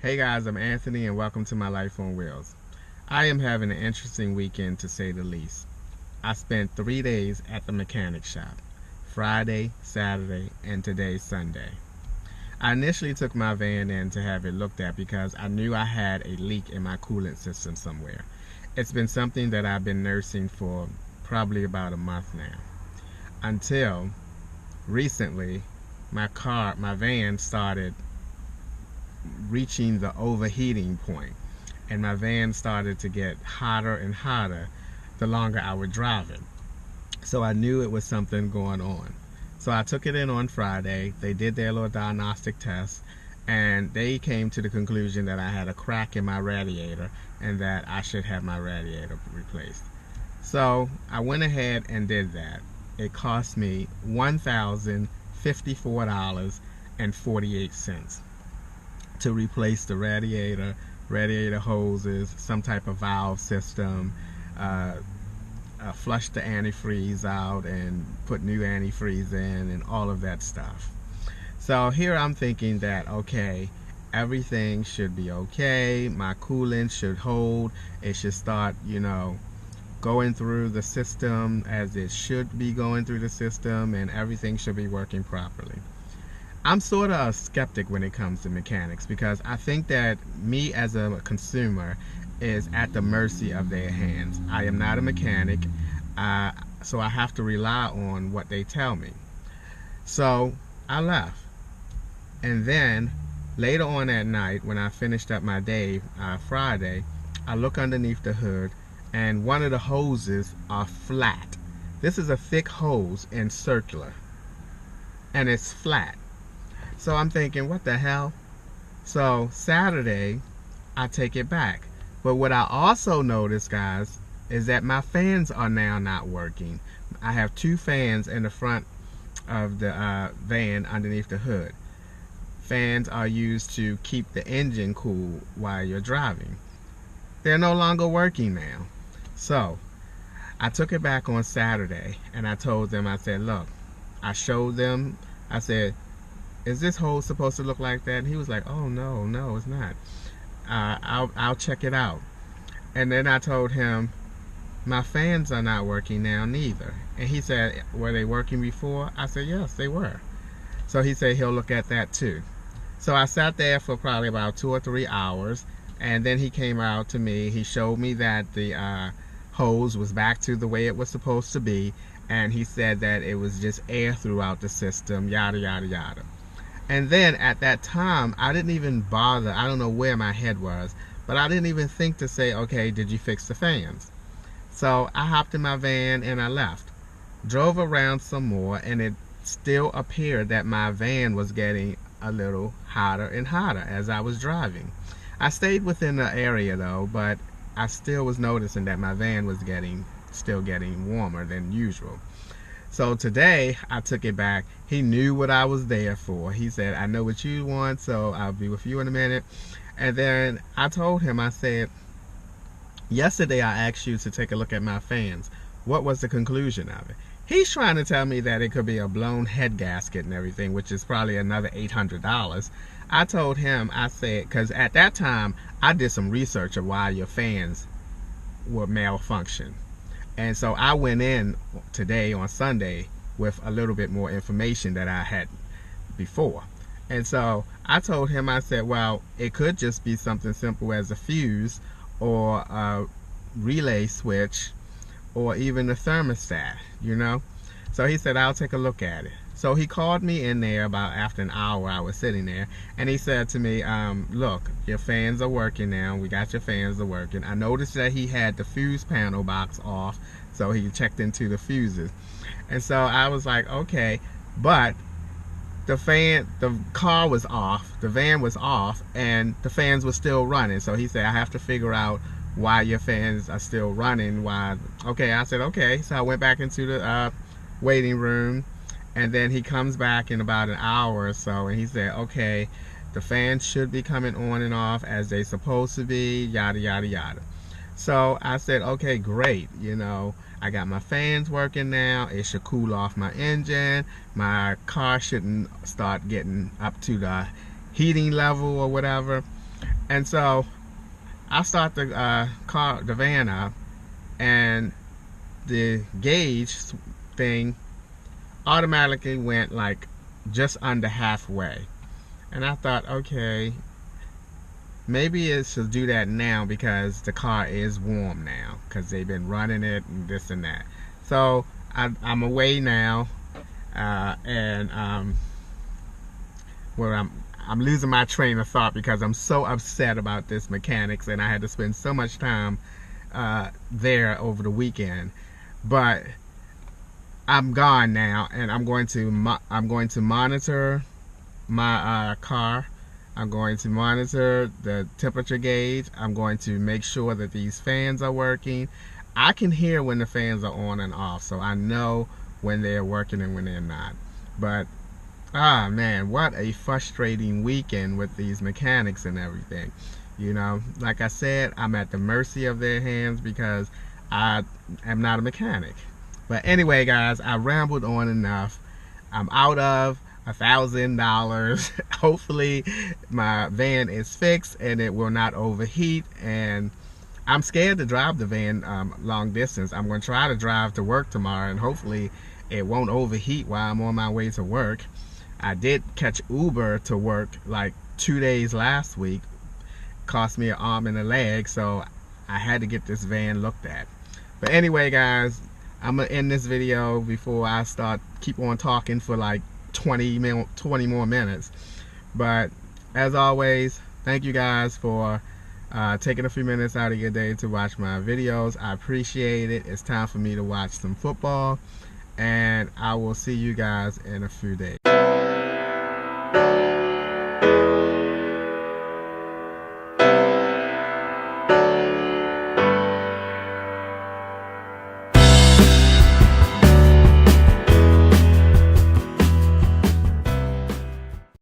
Hey guys, I'm Anthony and welcome to my Life on Wheels. I am having an interesting weekend to say the least. I spent 3 days at the mechanic shop, Friday, Saturday, and today Sunday. I initially took my van in to have it looked at because I knew I had a leak in my coolant system somewhere. It's been something that I've been nursing for probably about a month now. Until recently, my van started reaching the overheating point, and my van started to get hotter and hotter the longer I would drive it. So I knew it was something going on. So I took it in on Friday. They did their little diagnostic test, and they came to the conclusion that I had a crack in my radiator and that I should have my radiator replaced. So I went ahead and did that. It cost me $1,054.48 to replace the radiator hoses, some type of valve system, flush the antifreeze out and put new antifreeze in, and all of that stuff. So here I'm thinking that, okay, everything should be okay, my coolant should hold, it should start, going through the system as it should be going through the system, and everything should be working properly. I'm sort of a skeptic when it comes to mechanics because I think that me as a consumer is at the mercy of their hands. I am not a mechanic, so I have to rely on what they tell me. So I left. And then later on at night, when I finished up my day, Friday, I look underneath the hood and one of the hoses are flat. This is a thick hose and circular, and it's flat. So I'm thinking, what the hell? So Saturday, I take it back. But what I also noticed, guys, is that my fans are now not working. I have 2 fans in the front of the van underneath the hood. Fans are used to keep the engine cool while you're driving. They're no longer working now. So I took it back on Saturday and I told them, I said, look, I showed them, I said, is this hose supposed to look like that? And he was like, oh no, it's not. I'll check it out. And then I told him, my fans are not working now neither. And he said, were they working before? I said, yes, they were. So he said he'll look at that too. So I sat there for probably about 2 or 3 hours, and then he came out to me. He showed me that the hose was back to the way it was supposed to be, and he said that it was just air throughout the system, yada yada yada. And then at that time, I didn't even bother. I don't know where my head was, but I didn't even think to say, okay, did you fix the fans? So I hopped in my van and I left. Drove around some more, and it still appeared that my van was getting a little hotter and hotter as I was driving. I stayed within the area though, but I still was noticing that my van was still getting warmer than usual. So today I took it back. He knew what I was there for. He said, I know what you want, so I'll be with you in a minute. And then I told him, I said, yesterday I asked you to take a look at my fans. What was the conclusion of it? He's trying to tell me that it could be a blown head gasket and everything, which is probably another $800. I told him, I said, because at that time I did some research of why your fans would malfunction. And so I went in today on Sunday with a little bit more information that I had before. And so I told him, I said, well, it could just be something simple as a fuse or a relay switch or even a thermostat, So he said, I'll take a look at it. So he called me in there about after an hour I was sitting there, and he said to me, look, your fans are working now. We got your fans are working. I noticed that he had the fuse panel box off, so he checked into the fuses. And so I was like, okay, but the car was off, the van was off, and the fans were still running. So he said, I have to figure out why your fans are still running. Why? Okay, I said, okay. So I went back into the waiting room. And then he comes back in about an hour or so, and he said, okay, the fans should be coming on and off as they supposed to be, yada, yada, yada. So I said, okay, great. I got my fans working now. It should cool off my engine. My car shouldn't start getting up to the heating level or whatever. And so I start the the van up, and the gauge thing automatically went like just under halfway. And I thought, okay, maybe it should do that now because the car is warm now because they've been running it and this and that. So I'm away now, and well, I'm losing my train of thought because I'm so upset about this mechanics, and I had to spend so much time there over the weekend. But I'm gone now, and I'm going to monitor my car. I'm going to monitor the temperature gauge. I'm going to make sure that these fans are working. I can hear when the fans are on and off, so I know when they're working and when they're not. But man, what a frustrating weekend with these mechanics and everything. You know, like I said, I'm at the mercy of their hands because I am not a mechanic. But anyway, guys, I rambled on enough. I'm out of $1,000. Hopefully my van is fixed and it will not overheat. And I'm scared to drive the van long distance. I'm going to try to drive to work tomorrow, and hopefully it won't overheat while I'm on my way to work. I did catch Uber to work like 2 days last week. Cost me an arm and a leg, so I had to get this van looked at. But anyway, guys, I'm gonna end this video before I keep on talking for like 20 more minutes. But as always, thank you guys for taking a few minutes out of your day to watch my videos. I appreciate it. It's time for me to watch some football, and I will see you guys in a few days.